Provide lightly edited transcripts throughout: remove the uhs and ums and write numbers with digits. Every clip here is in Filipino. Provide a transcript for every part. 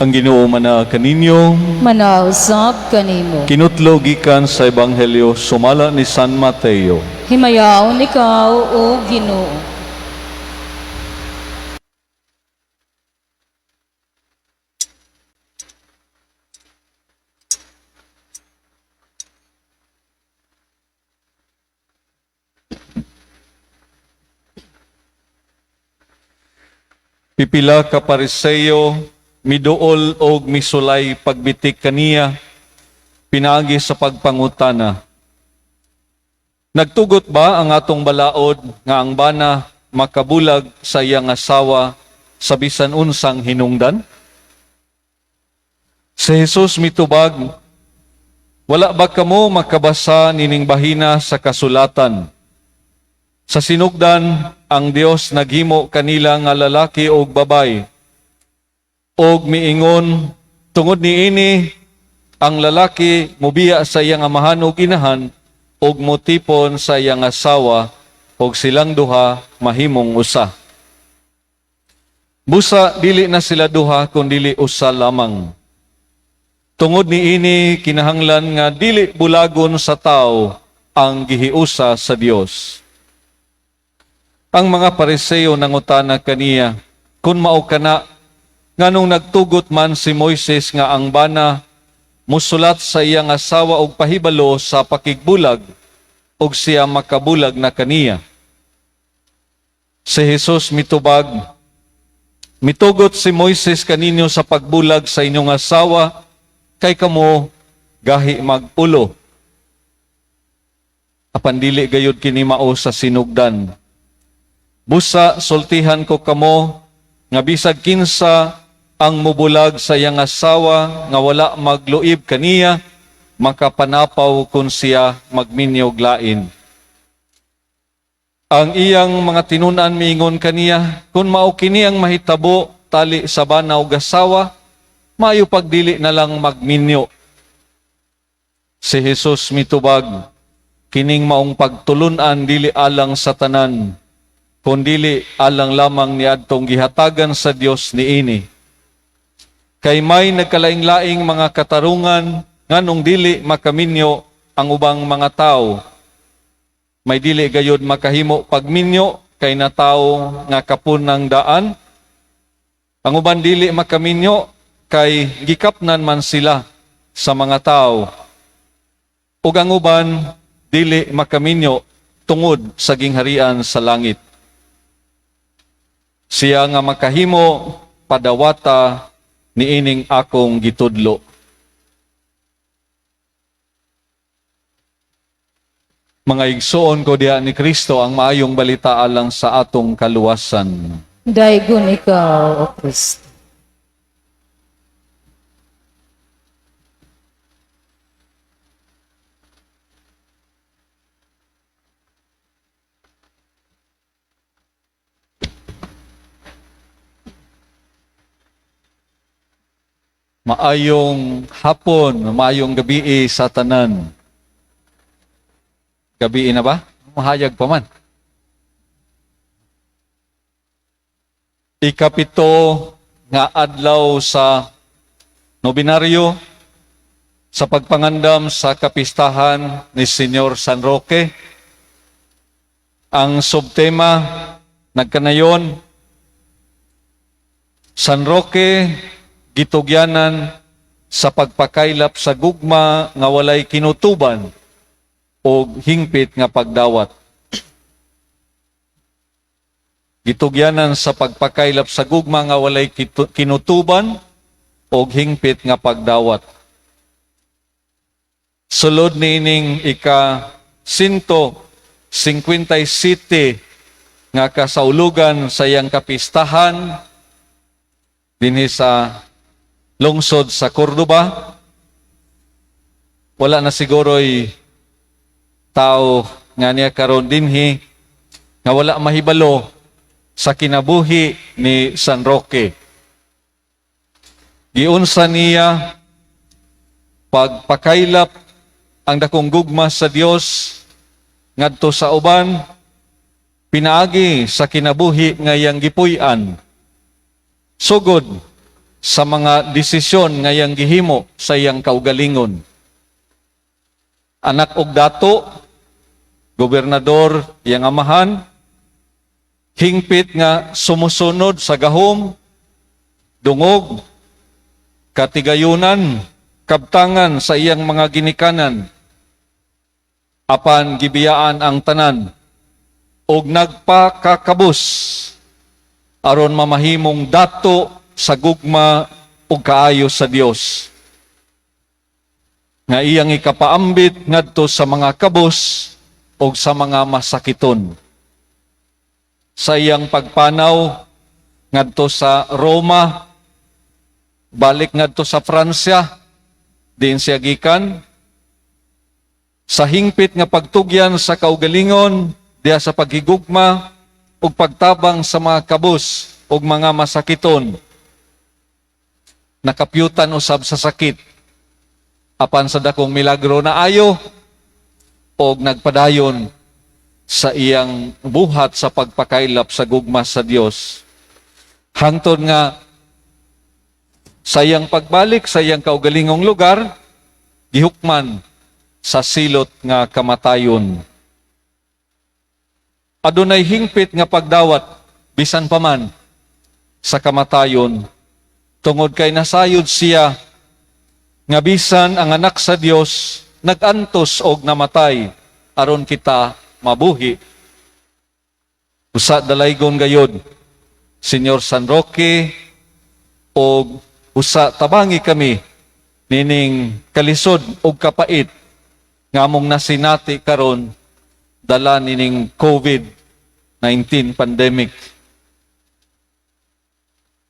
Ang Ginoo mana kaninyo, manausap kanimo. kinutlo gikan sa Ebanghelyo sumala ni San Mateo. Himayaon ikaw, O Ginoo. Pipila ka Pariseo, miduol og misulay pagbitik kaniya, pinaagi sa pagpangutana. Nagtugot ba ang atong balaod nga ang bana makabulag sa iyang asawa sa bisan unsang hinungdan? Si Jesus mitubag, wala ba kamo makabasa nining bahina sa kasulatan? Sa sinugdan, ang Dios naghimo kanila nga lalaki o babay. Og miingon, tungod niini, ang lalaki mubiya sa iyang amahan o inahan, og motipon sa iyang asawa, og silang duha mahimong usa. Busa, dili na sila duha, kundili usa lamang. Tungod niini, kinahanglan nga dili bulagon sa tao ang gihiusa sa Dios. Ang mga Pariseo nangutana kaniya, kung mao kana, nganong nagtugot man si Moises nga ang bana musulat sa iyang asawa og pahibalo sa pakigbulag og siya makabulag na kaniya. Si Jesus mitubag, mitugot si Moises kaninyo sa pagbulag sa inyong asawa, kay kamo gahi mag-ulo. Apan dili gayud kini mao sa sinugdan. Busa, sultihan ko kamo, nga bisag kinsa ang mubulag sa iyang asawa, nga wala magluib kaniya, makapanapaw kung siya magminyog lain. Ang iyang mga tinunan miingon kaniya, kung mao kini ang mahitabo, tali sa bana o asawa, maayo pagdili na lang magminyo. Si Jesus mitubag, kining maong pagtulunan dili alang sa tanan, kundili alang lamang ni adtong gihatagan sa Dios niini. Kay may nagkalaing-laing mga katarungan nganong dili makaminyo ang ubang mga tao. May dili gayud makahimo pagminyo kay na tao nga kapunang daan. Ang uban dili makaminyo kay gikapnan man sila sa mga tao. Ug ang uban dili makaminyo tungod sa gingharian sa langit. Siya nga makahimo padawata niining akong gitudlo. Mga igsoon ko diha ni Kristo, ang maayong balita alang sa atong kaluwasan. Daigon ikaw, O Kristo. Maayong hapon, maayong gabi sa tanan. Gabi na ba? Mahayag pa man. Ikapito nga adlaw sa nobinaryo sa pagpangandam sa kapistahan ni Senyor San Roque. Ang subtema nagkanayon, San Roque, gitugyanan sa pagpakaylap sa gugma nga walay kinutuban o hingpit nga pagdawat. Gitugyanan sa pagpakaylap sa gugma nga walay kinutuban o hingpit nga pagdawat. Sulod niining ika-157 nga kasaulugan sa iyang kapistahan dinhi sa lungsod sa Cordoba. Wala na siguro'y tao nga niya karon dinhi nga wala mahibalo sa kinabuhi ni San Roque. Giunsa niya pagpakaylap ang dakong gugma sa Dios ngadto sa uban, pinaagi sa kinabuhi nga iyang gipuy-an. Sugod sa mga desisyon nga iyang gihimo sa iyang kaugalingon. Anak og dato, gobernador, iyang amahan, hingpit nga sumusunod sa gahom, dungog, katigayunan, kabtangan sa iyang mga ginikanan, apan gibiyaan ang tanan, og nagpakakabus, aron mamahimong dato sa gugma ug kaayo sa Dios. Nga iyang ikapaambit ngadto sa mga kabus ug sa mga masakiton. Sa iyang pagpanaw ngadto sa Roma, balik ngadto sa Pransya, diin siya gikan. Sa hingpit nga pagtugyan sa kaugalingon, diya sa paghigugma ug pagtabang sa mga kabus ug mga masakiton, nakapyutan usab sa sakit, apan sa dakong milagro na ayo, og nagpadayon sa iyang buhat sa pagpakaylap sa gugma sa Dios. Hangtod nga sa iyang pagbalik sa iyang kaugalingong lugar, gihukman sa silot nga kamatayon. Adunay hingpit nga pagdawat, bisan pa man sa kamatayon, tungod kay nasayod siya nga bisan ang anak sa Dios nagantos og namatay aron kita mabuhi. Usa dalaygon gayod, Senyor San Roque, og usa tabangi kami nining kalisod og kapait nga among nasinati karon dala nining COVID-19 pandemic.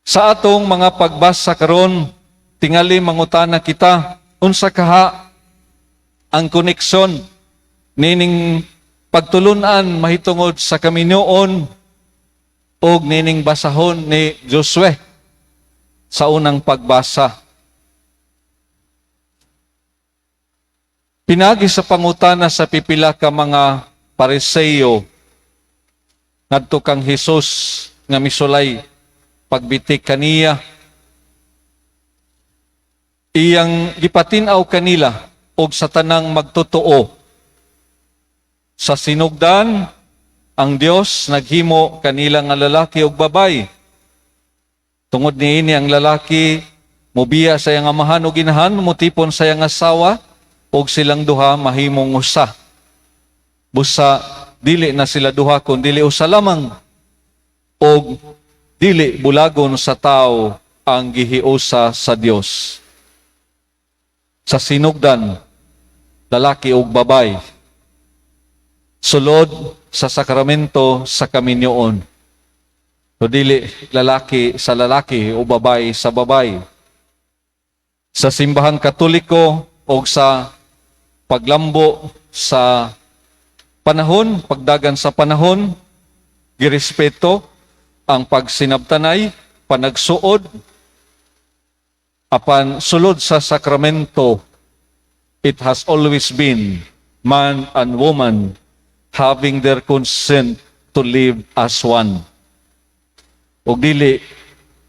Sa atong mga pagbasa karon, tingali mangutana kita, unsa kaha ang koneksyon nining pagtulunan mahitungod sa kaminuon og nining basahon ni Josue sa unang pagbasa. Pinagi sa pangutana sa pipila ka mga Pariseo ngadto kang Hesus nga misulay pagbitik kaniya, iyang gipatinaw kanila og sa tanang magtotoo. Sa sinugdan, ang Dios naghimo kanila nga lalaki ug babay. Tungod niini ang lalaki mobiya sa iyang amahan ug inahan, mutipon sa iyang asawa ug silang duha mahimong usa. Busa dili na sila duha kun dili usa lamang, og dili bulagon sa tao ang gihiusa sa Dios. Sa sinugdan, lalaki ug babay, sulod sa sakramento sa kaminyoon. So dili lalaki sa lalaki o babay sa babay. Sa simbahan Katoliko o sa paglambo sa panahon, pagdagan sa panahon, girespeto ang pagsinabtanay, panagsuod, apan sulod sa sakramento, it has always been man and woman having their consent to live as one. O dili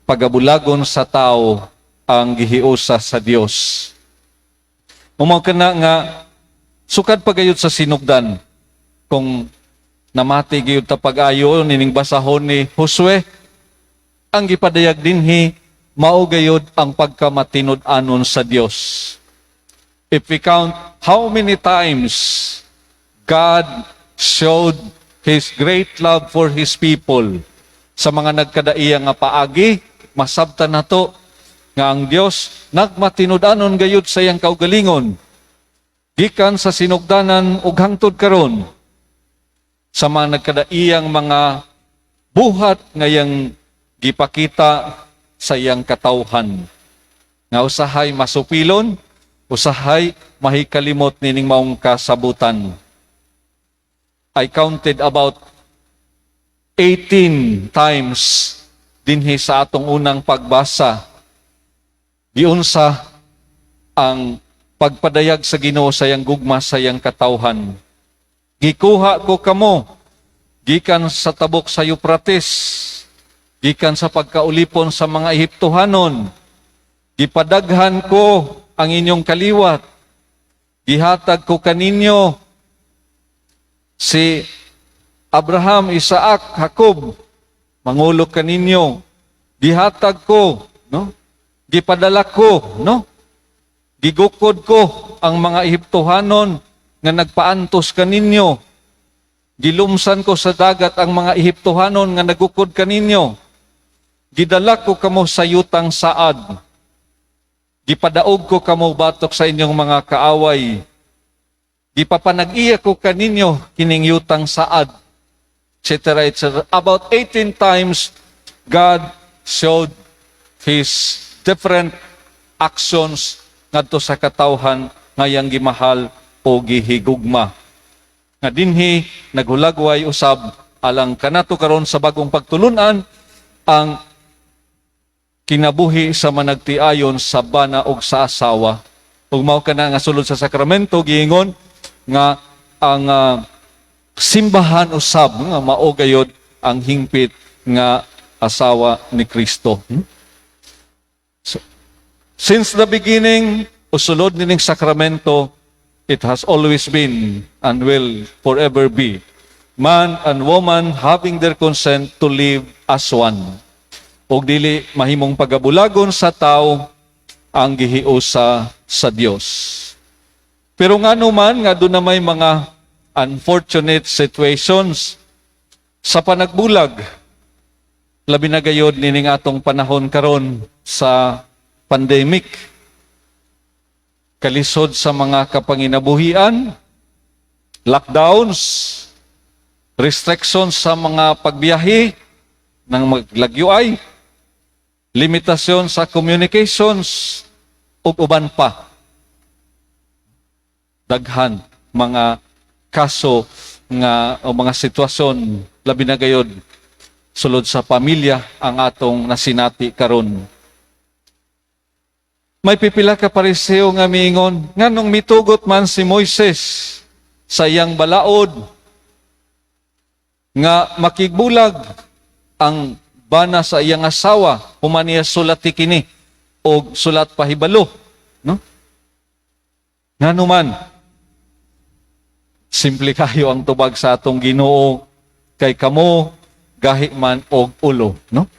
pagabulagon sa tao ang gihiusa sa Dios. Umaw ka na nga, sukad pagayod sa sinugdan, kung namati gayud ta pag-ayo nining basahon ni Josue, ang gipadayag dinhi mao gayud ang pagkamatinud-anon sa Dios. If we count how many times God showed His great love for His people sa mga nagkadaiya nga paagi, masabtan nato nga ang Dios nagmatinud-anon gayud sa iyang kaugalingon gikan sa sinugdanan ug hangtod karon sa mga nagkadaiyang mga buhat ngayang gipakita sa iyang katawhan. Nga usahay masupilon, usahay mahikalimot nining maong kasabutan. I counted about 18 times dinhi sa atong unang pagbasa. Giunsa ang pagpadayag sa Ginoo sa iyang gugma sa iyang katawhan. Gikuha ko kamo gikan sa tabok sa Euphrates, gikan sa pagkaulipon sa mga Ehiptohanon, Gipadaghan ko ang inyong kaliwat. Gihatag ko kaninyo si Abraham, Isaac, Jacob. Mangulog kaninyo. Gihatag ko, no? Gipadala ko, no? Gigukod ko ang mga Ehiptohanon nga nagpaantos kaninyo. Gilumsan ko sa dagat ang mga Ehiptohanon nga nagukod kaninyo. Gidala ko kamo sa yutang saad. Gipadaog ko kamo batok sa inyong mga kaaway. Gipapanag-iya ko kaninyo kining yutang saad. Etc. etc. About 18 times, God showed His different actions ngadto sa katawhan ngayang gimahal o gihigugma. Nga dinhi naghulagway usab alang kanato karon sa bagong pagtulunan ang kinabuhi sa managtiayon sa bana og sa asawa. Ug mao kana nga sulod sa sakramento giingon nga ang simbahan usab nga mao gayud ang hingpit nga asawa ni Kristo. So, since the beginning, usulod nining sakramento, it has always been and will forever be man and woman having their consent to live as one. Og dili mahimong pagabulagon sa tao ang gihiusa sa Dios. Pero ngano man nga doon na may mga unfortunate situations sa panagbulag, labi na gayod nining atong panahon karon sa pandemic, kalisod sa mga kapanginabuhian, lockdowns, restrictions sa mga pagbiyahe ng maglagyuay, limitasyon sa communications, ug uban pa. Daghan mga kaso nga o mga sitwasyon labi na gayod sulod sa pamilya ang atong nasinati karon. May pipila ka pariseo nga miingon nganong mitugot man si Moises sa iyang balaod nga makigbulag ang bana sa iyang asawa human niya sulati kini o sulat pahibalo, no? Ngano man simple kayo ang tubag sa atong Ginoo kay kamo gahi man og ulo, no?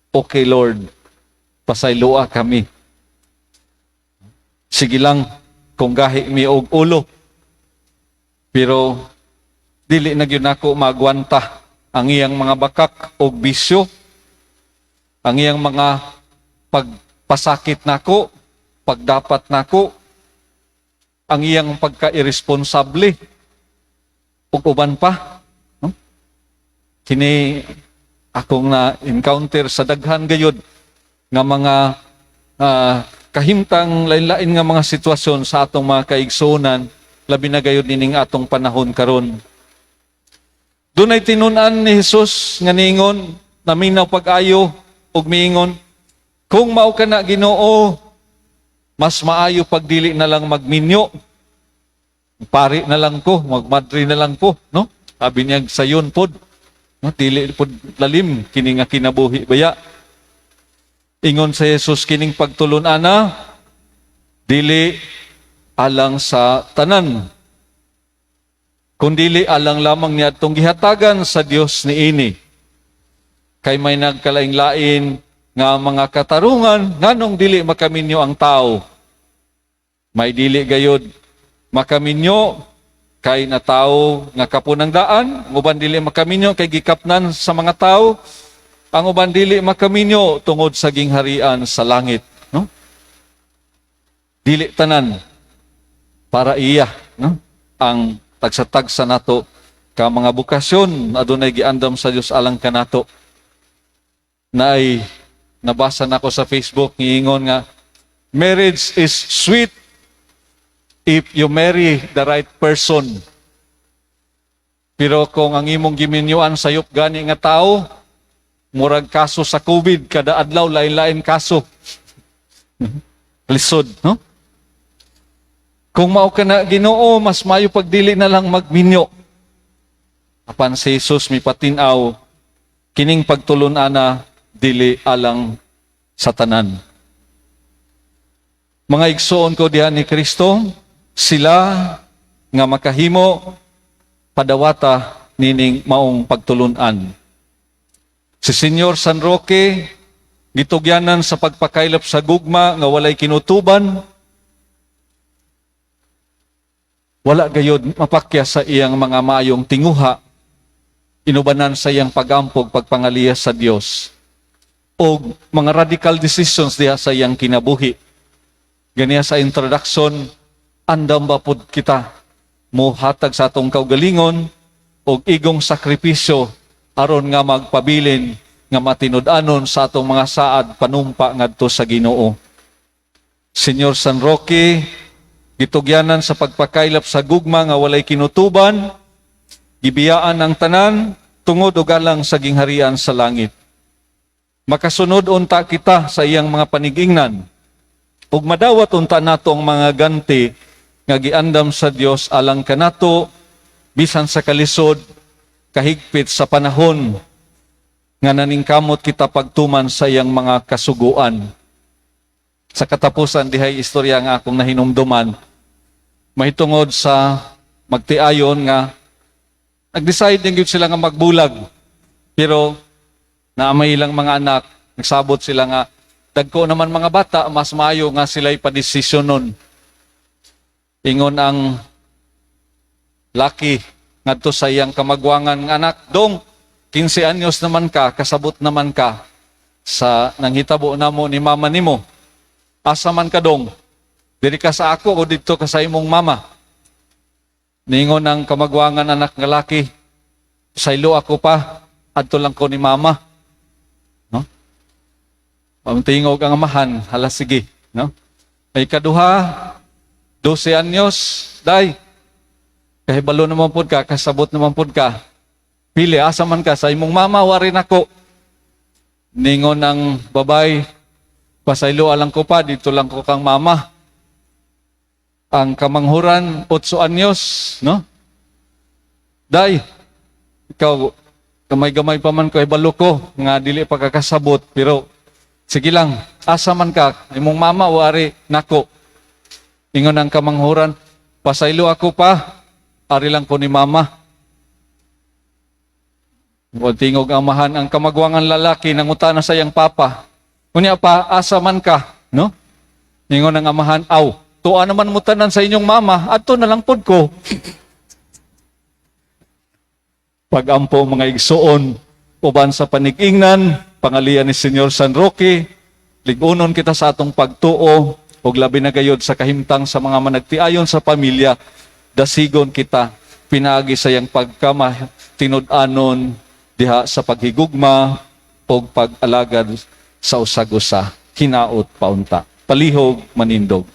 Okay Lord, pasaylua kami. Sige lang kung gahi mi og ulo. Pero dili na gyud nako magwanta ang iyang mga bakak og bisyo, ang iyang mga pagpasakit nako, pagdapat nako, ang iyang pagka-irresponsable, ug uban pa. No? Kini akong na-encounter sa daghan gayud nga mga kahimtang lain-lain nga mga sitwasyon sa atong mga kaigsuonan, labi na gayud nining atong panahon karon. Dunay tinun-an ni Jesus nga niingon, naminaw pag-ayo ug miingon, kung mao kana Ginoo, mas maayo pagdili na lang magminyo. Pari na lang ko, magmadri na lang ko, no? Sabi niya sayon pod, no? Dili pod lalim kini nga kinabuhi baya. Ingon sa Jesus kining pagtulon-ana, dili alang sa tanan. Kundili alang lamang niya itong gihatagan sa Dios niini. Kay may nagkalain-lain nga mga katarungan, nganong dili makaminyo ang tao. May dili gayod makaminyo kay na tao nga kapunang daan, ang uban dili makaminyo kay gikapnan sa mga tao, ang uban dili makaminyo tungod sa gingharian sa langit, no? Dili tanan para iya, no? Ang tagsatagsa nato ka mga bukasyon adunay giandam sa Dios alang kanato. Naay nabasa nako sa Facebook niingon nga marriage is sweet if you marry the right person. Pero kung ang imong giminyuan sayop gani nga tao, murag kaso sa COVID kada adlaw lain-lain kaso. Lisod, no? Kung mao ka na Ginoo, mas mayo pagdili na lang magminyo. Apan si Jesus mipatinaw, kining pagtulon-ana dili alang sa tanan. Mga igsoon ko diha ni Kristo, sila nga makahimo padawata nining maong pagtulunan. Si Senyor San Roque, gitugyanan sa pagpakaylap sa gugma nga walay kinutuban, wala gayud mapakya sa iyang mga maayong tinguha, inubanan sa iyang pagampog pagpangaliyas sa Dios o mga radical decisions diha sa iyang kinabuhi. Ganiya sa introduction, andam ba pud kita mo hatag sa atong kaugalingon o igong sakripisyo aron nga magpabilin nga matinud-anon sa atong mga saad panumpa ngadto sa Ginoo. Senyor San Roque, gitugyanan sa pagpakaylap sa gugma nga walay kinutuban, gibiyaan ang tanan tungod og alang sa gingharian sa langit. Makasunod unta kita sa iyang mga panigingnan, ug madawat unta nato ang mga ganti nga giandam sa Dios alang kanato bisan sa kalisod kahigpit sa panahon nga naningkamot kita pagtuman sa iyang mga kasuguan. Sa katapusan dihay istorya nga akong nahinumduman, mahitungod sa magtiayon nga nag-decide din gyud sila nga magbulag. Pero naamay ilang mga anak, nagsabot sila nga dagko naman mga bata, mas maayo nga sila'y padesisyonon. Ingon ang laki ngadto sa iyang kamagwangan nga anak, dong 15 anyos naman ka, kasabot naman ka sa nanghitabo namo ni mama nimo. Asa man ka dong? Diri ka sa ako o dito ka sa imong mama? Ningon ang kamagwangan anak nga laki, saylo ako pa, adto lang ko ni mama. No? Pamtingog ang amahan, hala sige. No? Ay kaduha, 12 anyos, day, kahibalo naman po ka, kasabot naman po ka, pili, asa man ka, sa imong mama, warin ako. Ningon ang babay, pasaylo alang ko pa, dito lang ko kang mama. Ang kamanghuran, 8 anyos, no? Day, ikaw, gamay-gamay pa man ko, ibalo ko, nga dili pa kakasabot, pero sige lang, asa man ka, imong mama, wari nako. Ingon ang kamanghuran, pasaylo ako pa, ari lang ko ni mama. Tingog ang mahan ang kamagwangan lalaki, nangutana sa iyang papa. Kunya pa, asa man ka, no? Ingon ang amahan, aw, tuwa naman mutanan sa inyong mama, adto na lang pod ko. Pagampo mga igsoon, uban sa panigingnan, pangalian ni Senyor San Roque, ligunon kita sa atong pagtuo, ug labi na gayod sa kahimtang sa mga managtiayon sa pamilya, dasigon kita, pinagi sa iyang pagkama, tinud-anon, diha sa paghigugma, o pag-alagad sa usag-usa, hinaot paunta, palihog, manindog.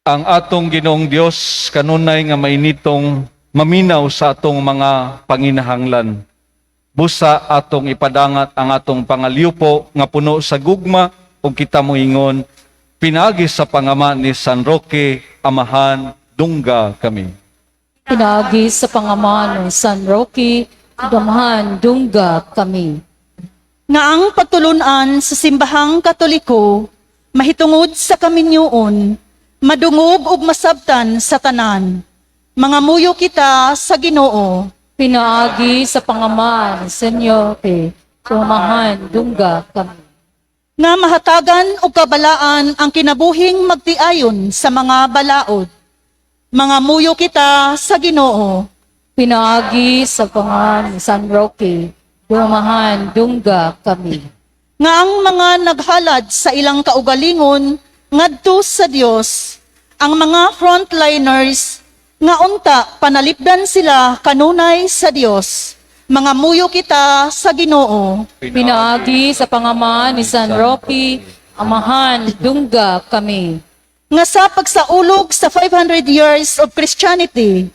Ang atong Ginoong Dios kanunay nga mainitong maminaw sa atong mga panginahanglan. Busa atong ipadangat ang atong pangalyupo nga puno sa gugma ug kita moingon pinagi sa pangama ni San Roque, amahan, dungga kami. Pinagi sa pangaman ng San Roque, damahan dungga kami. Nga ang pagtulunan sa simbahang Katoliko, mahitungod sa kaminyoon, madungog ug masabtan sa tanan. Mga muyo kita sa Ginoo. Pinagi sa pangaman ng San Roque, damahan dungga kami. Nga mahatagan o kabalaan ang kinabuhing magtiayon sa mga balaod. Mga muyo kita sa Ginoo. Pinagi sa pangaman ng San Roque, damahan dungga kami. Nga ang mga naghalad sa ilang kaugalingon ngadto sa Dios, ang mga frontliners nga unta panalipdan sila kanunay sa Dios. Mga muyo kita sa Ginoo. Pinagi sa pangaman ni San Roque, amahan dungga kami. Nga sa pagsaulog sa 500 years of Christianity,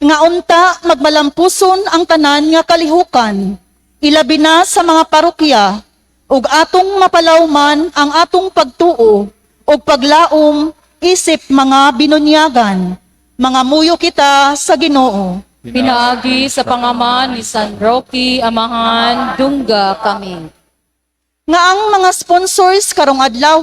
nga unta magmalampuson ang tanan nga kalihukan, ilabi na sa mga parokya, ug atong mapalawman ang atong pagtuo ug paglaom isip mga binunyagan, mga muyo kita sa Ginoo. Pinaagi sa pangaman ni San Roque, Amahan, Dungga kami. Nga ang mga sponsors karong adlaw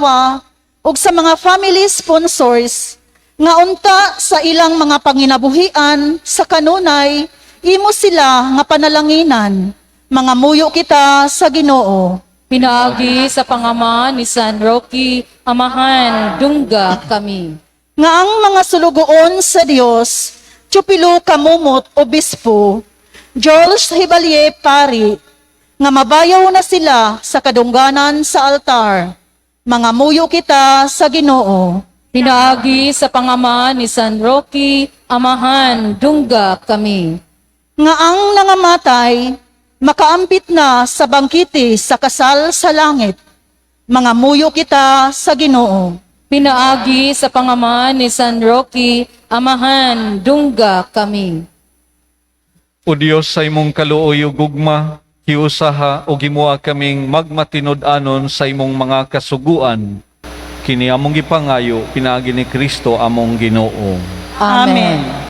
ug sa mga family sponsors nga unta sa ilang mga panginabuhian sa kanunay imo sila nga panalanginan, mga muyo kita sa Ginoo. Pinaagi sa pangaman ni San Roque, Amahan, Dungga kami. Nga ang mga sulugoon sa Dios, Chupilo Kamumot Obispo, Jules Hibalier Pari, nga mabayaw na sila sa kadungganan sa altar, mga muyo kita sa Ginoo. Pinaagi sa pangaman ni San Roque, Amahan, Dungga kami. Nga ang nangamatay, makaampit na sa bangkiti sa kasal sa langit, mga muyo kita sa Ginoo. Pinaagi sa pangaman ni San Roque, Amahan, Dungga kami. O Dios sa imong kaluoy ug gugma, hiusaha o gimua kaming magmatinud-anon sa imong mga kasuguan. Kini among gipangayo pinaagi ni Kristo among Ginoo. Amen.